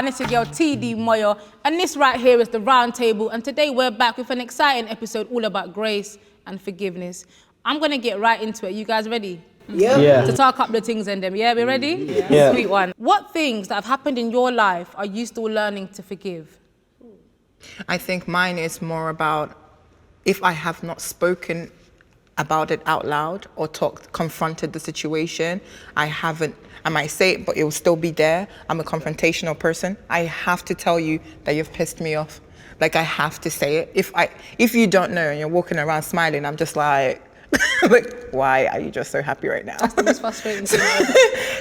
and it's your girl TD Moyo, and this right here is the Roundtable, and today we're back with an exciting episode all about grace and forgiveness. I'm gonna get right into it. You guys ready? Yeah. To talk a couple of things and them. Yeah, we ready? Yeah. Sweet one. What things that have happened in your life are you still learning to forgive? I think mine is more about if I have not spoken about it out loud or confronted the situation, I might say it, but it will still be there. I'm a confrontational person. I have to tell you that you've pissed me off. Like, I have to say it. If you don't know and you're walking around smiling, I'm just like, like, why are you just so happy right now? That's the most frustrating thing.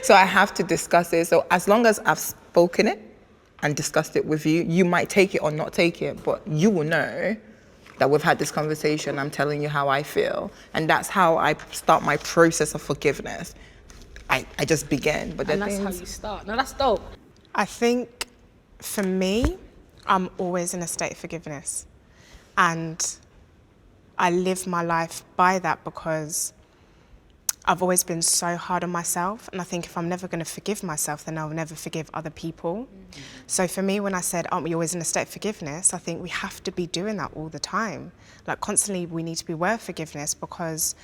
So I have to discuss it. So as long as I've spoken it and discussed it with you, you might take it or not take it, but you will know that we've had this conversation. I'm telling you how I feel. And that's how I start my process of forgiveness. I just begin. But And that's how you start. Now that's dope. I think for me, I'm always in a state of forgiveness. And I live my life by that because I've always been so hard on myself. And I think if I'm never going to forgive myself, then I'll never forgive other people. Mm-hmm. So for me, when I said, aren't we always in a state of forgiveness? I think we have to be doing that all the time. Like constantly we need to be aware of forgiveness because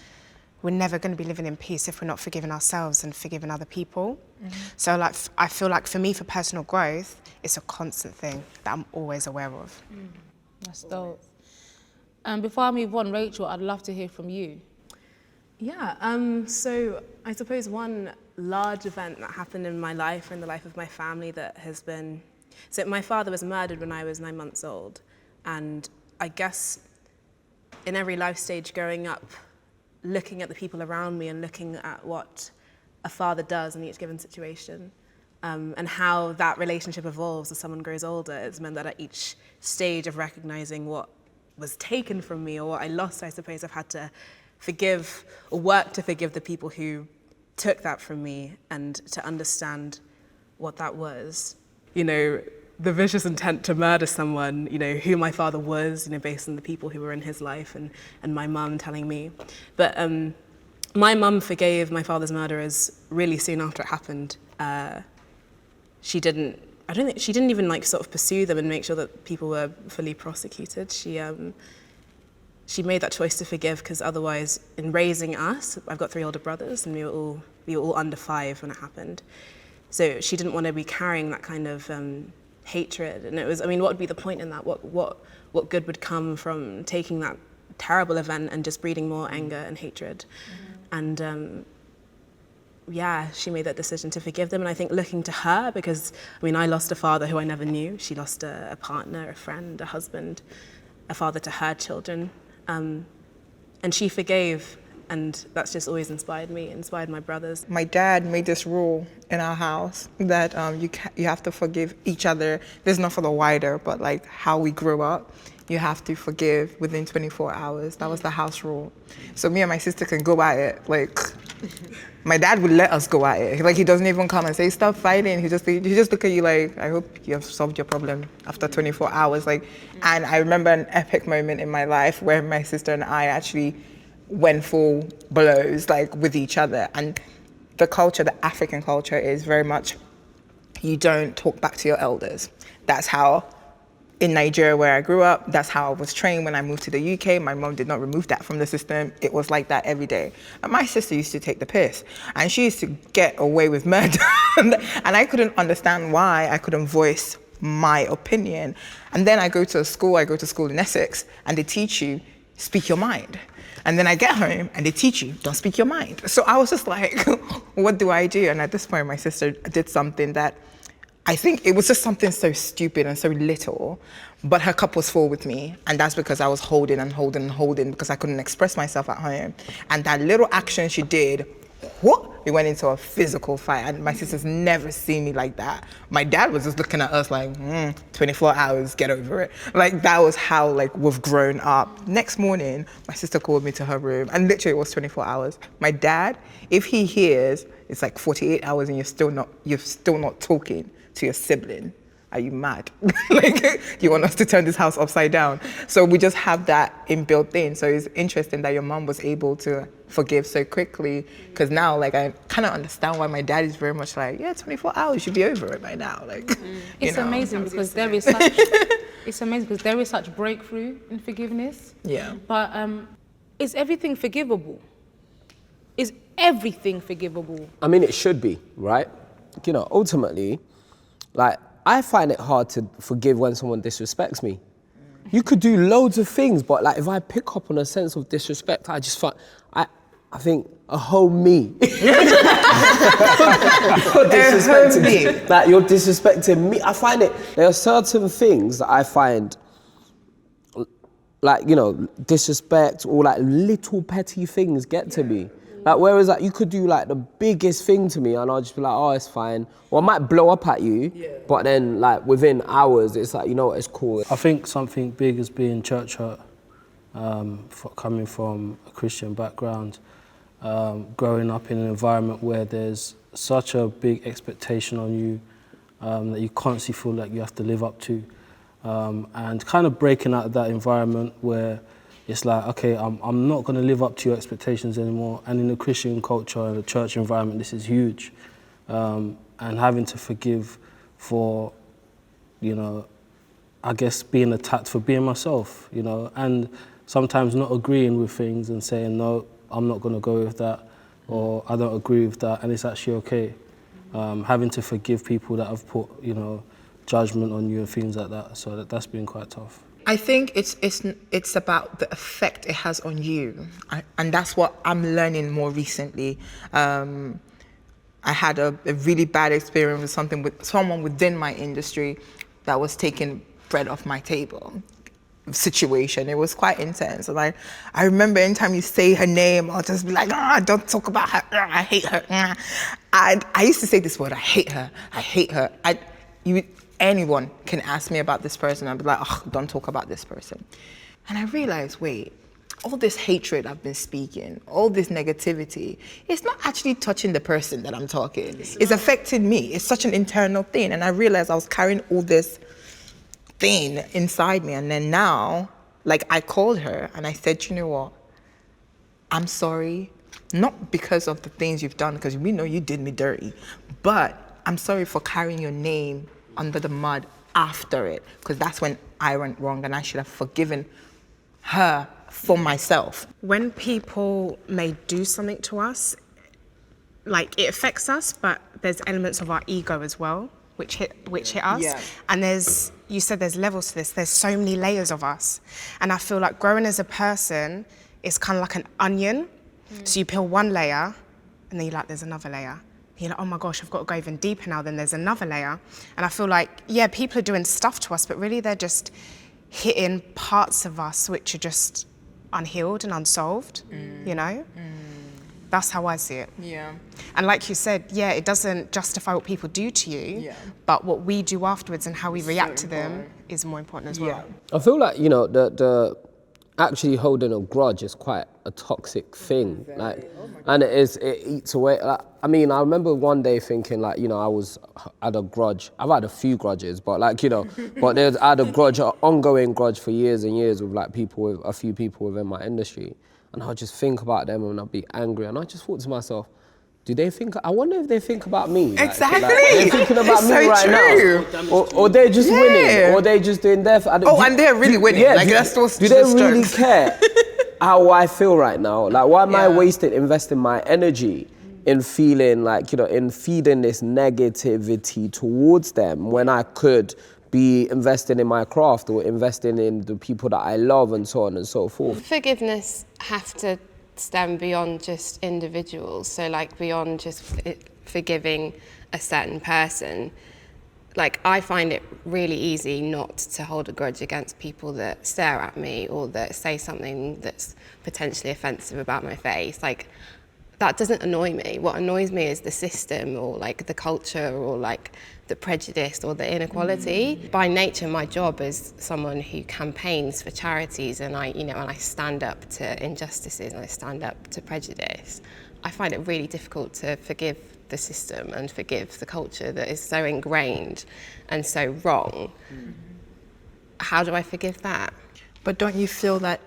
we're never going to be living in peace if we're not forgiving ourselves and forgiving other people. Mm-hmm. So like, I feel like for me, for personal growth, it's a constant thing that I'm always aware of. Mm. That's dope. Before I move on, Rachel, I'd love to hear from you. Yeah, so I suppose one large event that happened in my life or in the life of my family that has been, so my father was murdered when I was 9 months old. And I guess in every life stage growing up, looking at the people around me and looking at what a father does in each given situation, and how that relationship evolves as someone grows older, it's meant that at each stage of recognizing what was taken from me or what I lost, I suppose I've had to forgive or work to forgive the people who took that from me and to understand what that was. You know, the vicious intent to murder someone, you know, who my father was, you know, based on the people who were in his life and my mum telling me. But my mum forgave my father's murderers really soon after it happened. She didn't even like sort of pursue them and make sure that people were fully prosecuted. She made that choice to forgive because otherwise, in raising us, I've got 3 older brothers and we were all under 5 when it happened. So she didn't want to be carrying that kind of hatred. And it was, I mean, what would be the point in that? What good would come from taking that terrible event and just breeding more anger and hatred? Mm-hmm. And yeah, she made that decision to forgive them. And I think looking to her, because I mean, I lost a father who I never knew. She lost a partner, a friend, a husband, a father to her children. And she forgave, and that's just always inspired me, inspired my brothers. My dad made this rule in our house that you have to forgive each other. This is not for the wider, but like how we grew up. You have to forgive within 24 hours. That was the house rule. So me and my sister can go at it. Like, my dad would let us go at it. Like, he doesn't even come and say, stop fighting. He just look at you like, I hope you have solved your problem after 24 hours. Like, and I remember an epic moment in my life where my sister and I actually went full blows, like, with each other. And the culture, the African culture, is very much, you don't talk back to your elders. That's how, in Nigeria, where I grew up, that's how I was trained when I moved to the UK. My mom did not remove that from the system. It was like that every day. And my sister used to take the piss. And she used to get away with murder. And I couldn't understand why I couldn't voice my opinion. And then I go to school in Essex, and they teach you, speak your mind. And then I get home, and they teach you, don't speak your mind. So I was just like, what do I do? And at this point, my sister did something that I think it was just something so stupid and so little, but her cup was full with me. And that's because I was holding because I couldn't express myself at home. And that little action she did, we went into a physical fight. And my sister's never seen me like that. My dad was just looking at us like, 24 hours, get over it. Like, that was how, like, we've grown up. Next morning, my sister called me to her room, and literally it was 24 hours. My dad, if he hears, it's like 48 hours and you're still not talking to your sibling, are you mad? Like, you want us to turn this house upside down? So we just have that inbuilt in. So it's interesting that your mom was able to forgive so quickly, because now, like, I kind of understand why my dad is very much like, yeah, 24 hours, should be over it by now. Like, It's amazing because there is such, it's amazing because there is such breakthrough in forgiveness. Yeah. But is everything forgivable? Is everything forgivable? I mean, it should be, right? You know, ultimately, like, I find it hard to forgive when someone disrespects me. You could do loads of things, but like, if I pick up on a sense of disrespect, I just find, I think a whole me. You're disrespecting me. Like, you're disrespecting me. I find it, there are certain things that I find, like, you know, disrespect or like little petty things get to me. Like, whereas like you could do like the biggest thing to me and I'll just be like, oh, it's fine. Or I might blow up at you, but then like within hours, it's like, you know what, it's cool. I think something big is being church hurt, coming from a Christian background, growing up in an environment where there's such a big expectation on you that you constantly feel like you have to live up to. And kind of breaking out of that environment where it's like, okay, I'm not going to live up to your expectations anymore. And in the Christian culture and the church environment, this is huge. And having to forgive for, you know, I guess being attacked for being myself, you know, and sometimes not agreeing with things and saying, no, I'm not going to go with that, or I don't agree with that, and it's actually okay. Having to forgive people that have put, you know, judgment on you and things like that. So that's been quite tough. I think it's about the effect it has on you, and that's what I'm learning more recently. I had a really bad experience with someone within my industry that was taking bread off my table situation. It was quite intense. And I remember anytime you say her name, I'll just be like, don't talk about her. I hate her. I used to say this word, I hate her. I hate her. Anyone can ask me about this person, I'd be like, don't talk about this person. And I realized, wait, all this hatred I've been speaking, all this negativity, it's not actually touching the person that I'm talking. It's affecting me. It's such an internal thing. And I realized I was carrying all this thing inside me. And then now, like, I called her and I said, you know what? I'm sorry, not because of the things you've done, because we know you did me dirty, but I'm sorry for carrying your name under the mud after it, because that's when I went wrong and I should have forgiven her for myself. When people may do something to us, like, it affects us, but there's elements of our ego as well, which hit us. Yeah. And you said there's levels to this. There's so many layers of us. And I feel like growing as a person is kind of like an onion. So you peel one layer and then you're like, there's another layer. You're like, oh my gosh, I've got to go even deeper now. Then there's another layer. And I feel like, yeah, people are doing stuff to us, but really they're just hitting parts of us which are just unhealed and unsolved, you know? That's how I see it. Yeah. And like you said, yeah, it doesn't justify what people do to you, but what we do afterwards and how we react to them is more important as well. I feel like, you know, the actually holding a grudge is quite a toxic thing, like, and it eats away. Like, I mean, I remember one day thinking, like, you know, I had a grudge. I've had a few grudges, but like, you know, I had a grudge, an ongoing grudge for years and years with like a few people within my industry, and I would just think about them and I'd be angry, and I just thought to myself, I wonder if they think about me. Exactly. Like, they're thinking about me so right now. Or they're just winning. Or they're just doing their... and they're really winning. Yeah, like, that's what's do they really care how I feel right now? Like, why am I investing my energy in feeling like, you know, in feeding this negativity towards them when I could be investing in my craft or investing in the people that I love and so on and so forth? Forgiveness has to stem beyond just individuals, so like beyond just forgiving a certain person. Like, I find it really easy not to hold a grudge against people that stare at me or that say something that's potentially offensive about my face. Like, that doesn't annoy me. What annoys me is the system, or like the culture, or like the prejudice or the inequality. By nature, my job is someone who campaigns for charities, and I stand up to injustices and I stand up to prejudice. I find it really difficult to forgive the system and forgive the culture that is so ingrained and so wrong. How do I forgive that? But don't you feel that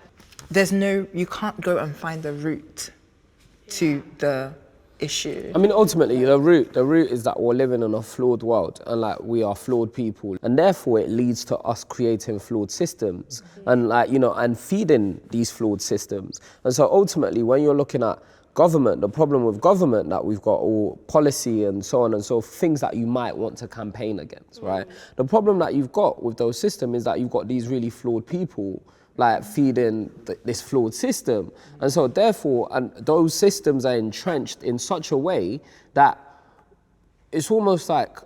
you can't go and find the root to the issue? I mean, ultimately, the root is that we're living in a flawed world, and like we are flawed people, and therefore it leads to us creating flawed systems, and and feeding these flawed systems. And so ultimately, when you're looking at government, the problem with government that we've got, all policy and so on and so forth, things that you might want to campaign against, right? The problem that you've got with those systems is that you've got these really flawed people like feeding this flawed system. And so therefore, and those systems are entrenched in such a way that it's almost like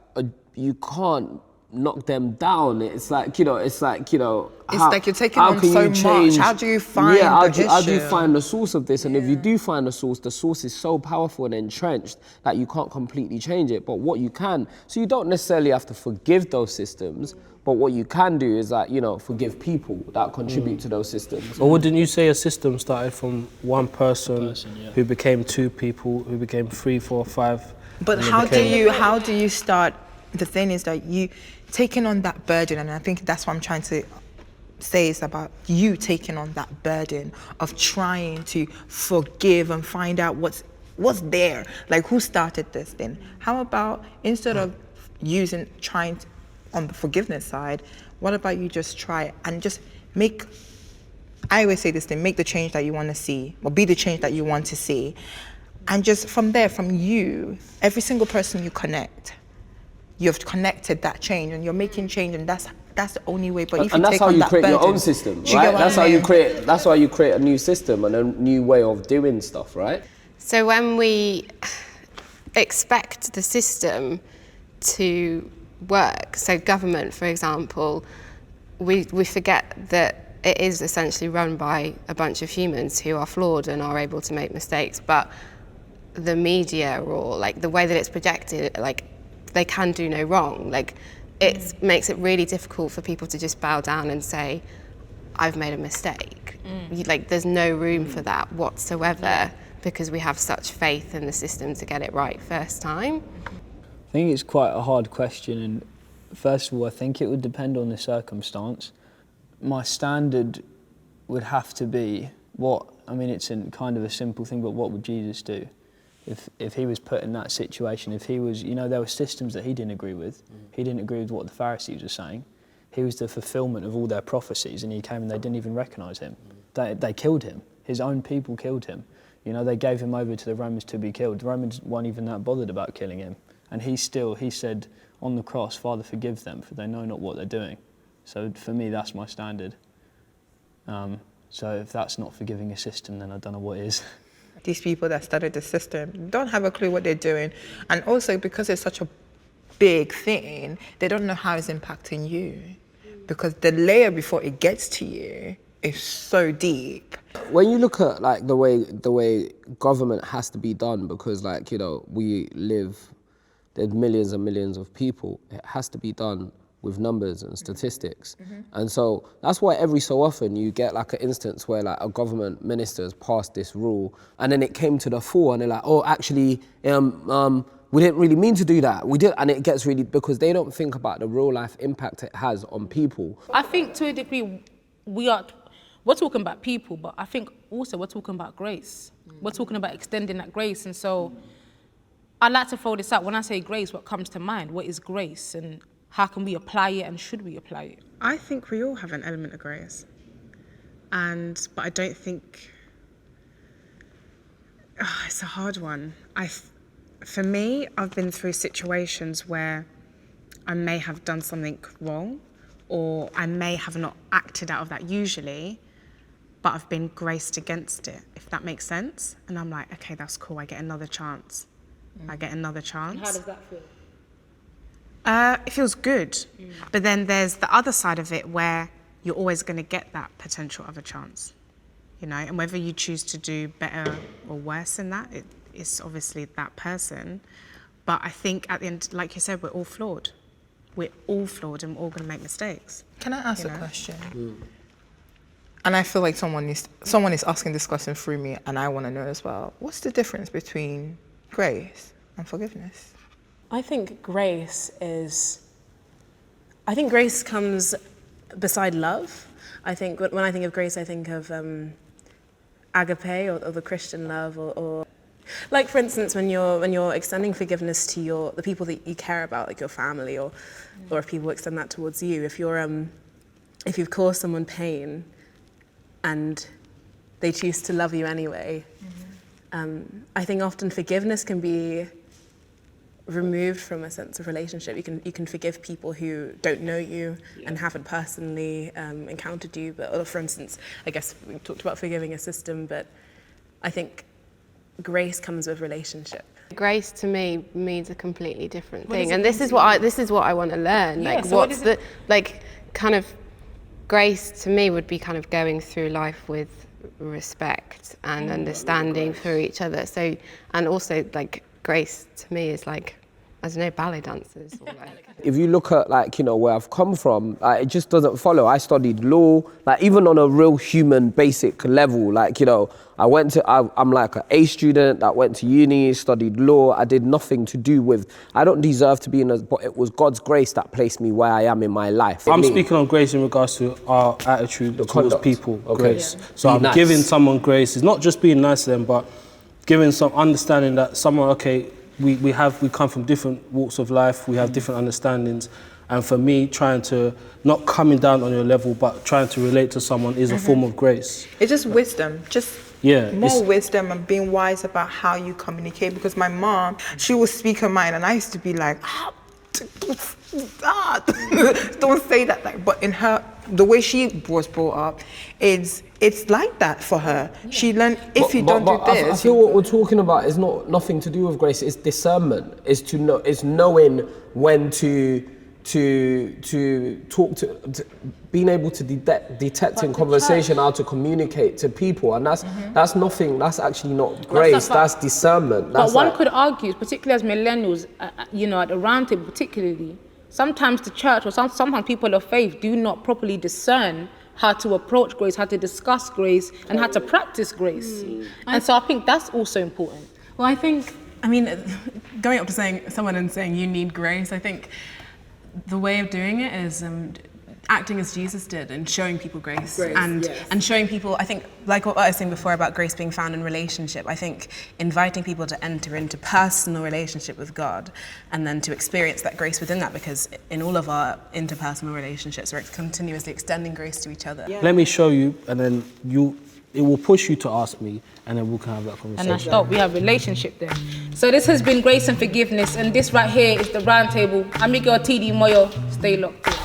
you can't knock them down. It's like, it's like you're taking on so much. How do you find how do you find the source of this? And if you do find the source is so powerful and entrenched that you can't completely change it. But what you can, so you don't necessarily have to forgive those systems, but what you can do is forgive people that contribute to those systems. Or wouldn't you say a system started from one person who became two people, who became 3, 4, 5? But how do you start? The thing is that you taking on that burden, and I think that's what I'm trying to say, is about you taking on that burden of trying to forgive and find out what's there, like who started this thing. How about instead of trying on the forgiveness side, what about you just try and just I always say this thing, make the change that you want to see, or be the change that you want to see. And just from there, from you, every single person you connect, you've connected that change and you're making change, and that's the only way. But if you take on that burden, that's how you create your own system, right? That's how you create a new system and a new way of doing stuff, right? So when we expect the system to work, so government, for example, we forget that it is essentially run by a bunch of humans who are flawed and are able to make mistakes, but the media, or like the way that it's projected, like they can do no wrong. Like it makes it really difficult for people to just bow down and say, I've made a mistake. Like there's no room for that whatsoever, because we have such faith in the system to get it right first time. I think it's quite a hard question, and first of all, I think it would depend on the circumstance. My standard would have to be it's kind of a simple thing, but what would Jesus do? If he was put in that situation, if he was, there were systems that he didn't agree with. He didn't agree with what the Pharisees were saying. He was the fulfillment of all their prophecies, and he came and they didn't even recognise him. They killed him. His own people killed him. They gave him over to the Romans to be killed. The Romans weren't even that bothered about killing him. And he said on the cross, Father, forgive them, for they know not what they're doing. So for me, that's my standard. So if that's not forgiving a system, then I don't know what is. These people that started the system don't have a clue what they're doing. And also because it's such a big thing, they don't know how it's impacting you. Because the layer before it gets to you is so deep. When you look at like the way government has to be done, because we live, there's millions and millions of people, it has to be done with numbers and statistics. And so that's why every so often you get like an instance where like a government minister has passed this rule, and then it came to the fore and they're like, oh, actually, we didn't really mean to do that. We did, and it gets really, because they don't think about the real life impact it has on people. I think to a degree, we're talking about people, but I think also we're talking about grace. We're talking about extending that grace. And so I'd like to throw this out. When I say grace, what comes to mind? What is grace? And how can we apply it, and should we apply it? I think we all have an element of grace. But I don't think... it's a hard one. For me, I've been through situations where I may have done something wrong, or I may have not acted out of that usually, but I've been graced against it, if that makes sense. And I'm like, okay, that's cool, I get another chance. I get another chance. And how does that feel? It feels good. But then there's the other side of it where you're always going to get that potential other chance, and whether you choose to do better or worse than that, is obviously that person. But I think at the end, like you said, we're all flawed. We're all flawed and we're all going to make mistakes. Can I ask a question? And I feel like someone is asking this question through me, and I want to know as well. What's the difference between grace and forgiveness? I think grace comes beside love. I think when I think of grace, I think of agape or the Christian love, or like, for instance, when you're extending forgiveness to the people that you care about, like your family, or if people extend that towards you. If you've caused someone pain and they choose to love you anyway, I think often forgiveness can be removed from a sense of relationship. You can forgive people who don't know you and haven't personally encountered you. But for instance, I guess we talked about forgiving a system, but I think grace comes with relationship. Grace to me means a completely different thing, and this is what I want to learn. Yeah, like, so what's the kind of grace to me would be kind of going through life with respect and understanding for each other. So, and also like grace to me is like, I don't know, ballet dancers or like. If you look at where I've come from, it just doesn't follow. I studied law, even on a real human basic level, I'm like an A student that went to uni, studied law. I did nothing to do with, I don't deserve to be but it was God's grace that placed me where I am in my life. I'm speaking on grace in regards to our attitude towards conduct. people, Okay. grace. Yeah. So Be I'm nice. giving someone grace. It's not just being nice to them, but giving some understanding that someone, okay, we come from different walks of life, we have different understandings. And for me, trying to, not coming down on your level, but trying to relate to someone is a form of grace. It's just wisdom, more wisdom and being wise about how you communicate. Because my mom, she would speak her mind, and I used to be like, don't say that. But in her, the way she was brought up, it's like that for her. She learned, if you don't do this. I feel what we're talking about is nothing to do with grace. It's discernment. It's knowing when to talk to being able to detect in conversation how to communicate to people, and that's nothing. That's actually not grace. That's discernment. But one could argue, particularly as millennials, at the RoundTable particularly, sometimes the church or sometimes people of faith do not properly discern how to approach grace, how to discuss grace, and how to practice grace. And so I think that's also important. Well, going up to someone and saying you need grace, I think the way of doing it is acting as Jesus did and showing people grace. And showing people, I think, like what I was saying before about grace being found in relationship, I think inviting people to enter into personal relationship with God and then to experience that grace within that, because in all of our interpersonal relationships, we're continuously extending grace to each other. Yeah. Let me show you, and then it will push you to ask me, and then we can have that conversation. And that's dope. We have a relationship there. So this has been Grace and Forgiveness, and this right here is the RoundTable. I'm your girl TD Moyo. Stay locked in.